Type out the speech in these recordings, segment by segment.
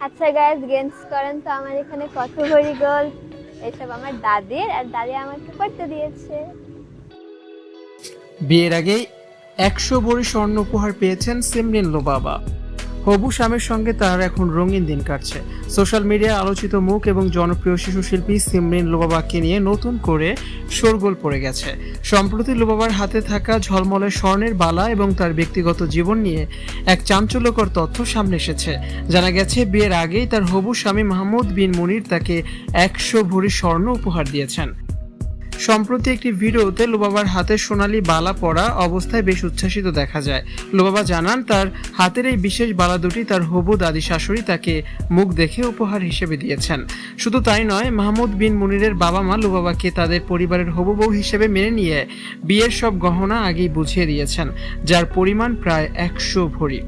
আচ্ছা guys, guess করেন তো আমার এখানে কত ভরি গোল্ড। এসব আমার দাদির, আর দাদি আমাকে করতে দিয়েছে। বিয়ের আগেই 100 ভরি স্বর্ণ উপহার পেয়েছেন সিমরিন লোবাবা। হবু স্বামীর সঙ্গে তার এখন রঙিন দিন কাটছে। সোশ্যাল মিডিয়ায় আলোচিত মুখ এবং জনপ্রিয় শিশু শিল্পী সিমরিন লোবাবাকে নিয়ে নতুন করে শোরগোল পড়ে গেছে। সম্প্রতি লোবাবার হাতে থাকা ঝলমলে স্বর্ণের বালা এবং তার ব্যক্তিগত জীবন নিয়ে এক চাঞ্চল্যকর তথ্য সামনে এসেছে। জানা গেছে, বিয়ের আগেই তার হবু স্বামী মাহমুদ বিন মুনির তাকে 100 ভরি স্বর্ণ উপহার দিয়েছেন। সম্প্রতি একটি ভিডিওতে লোবাবার হাতে সোনালী বালা পরা অবস্থায় বেশ উচ্ছ্বাসিত দেখা যায়। লোবাবা জানান, তার হাতের এই বিশেষ বালা দুটি তার হবু দাদি শাশুড়ি তাকে মুখ দেখে উপহার হিসেবে দিয়েছেন। শুধু তাই নয়, মাহমুদ বিন মুনিরের বাবা মা লোবাবাকে তাদের পরিবারের হবু বউ হিসেবে মেনে নিয়ে বিয়ের সব গহনা আগেই বুঝিয়ে দিয়েছেন, যার পরিমাণ প্রায় 100 ভরি।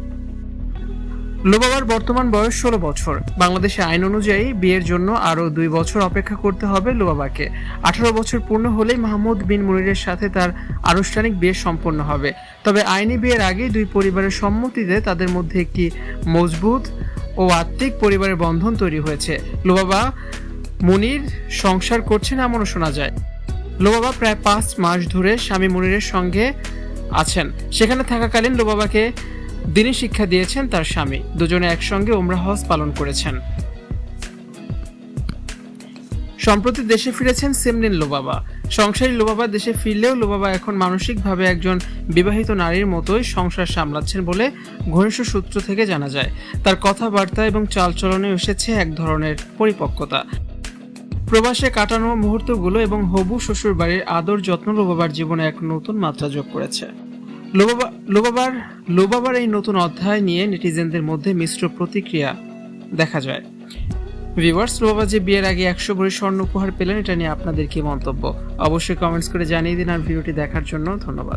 লোবাবার বর্তমান বয়স 16 বছর। বাংলাদেশে আইন অনুযায়ী বিয়ের জন্য আরও 2 বছর অপেক্ষা করতে হবে লোবাবাকে। 18 বছর পূর্ণ হলেই মাহমুদ বিন মুনিরের সাথে তার আনুষ্ঠানিক বিয়ে সম্পন্ন হবে। তবে আইনি বিয়ের আগেই দুই পরিবারের সম্মতিতে তাদের মধ্যে একটি মজবুত ও আত্মিক পরিবারের বন্ধন তৈরি হয়েছে। লোবাবা মুনির সংসার করছেন এমনও শোনা যায়। লোবাবা প্রায় 5 মাস ধরে স্বামী মুনিরের সঙ্গে আছেন। সেখানে থাকাকালীন লোবাবাকে দিনী শিক্ষা দিয়েছেন তার স্বামী। দুজনে একসঙ্গে উমরা হজ পালন করেছেন। সম্প্রতি দেশে ফিরেছেন সিমরিন লোবাবা। সংসারী লোবাবা দেশে ফিরলেও লোবাবা এখন মানসিকভাবে একজন বিবাহিত নারীর মতোই সংসার সামলাচ্ছেন বলে ঘনিষ্ঠ সূত্র থেকে জানা যায়। তার কথাবার্তা এবং চালচলনে এসেছে এক ধরনের পরিপক্কতা। প্রবাসে কাটানো মুহূর্তগুলো এবং হবু শ্বশুর বাড়ির আদর যত্ন লোবাবার জীবনে এক নতুন মাত্রা যোগ করেছে। লোবাবার এই নতুন অধ্যায় নিয়ে নেটিজেনদের মধ্যে মিশ্র প্রতিক্রিয়া দেখা যায়। ভিউয়ার্স, লোবাবা যে বিয়ের আগে 100 ভরি স্বর্ণ উপহার পেলেন, এটা নিয়ে আপনাদের কি মন্তব্য? অবশ্যই কমেন্টস করে জানিয়ে দিন। আর ভিডিওটি দেখার জন্য ধন্যবাদ।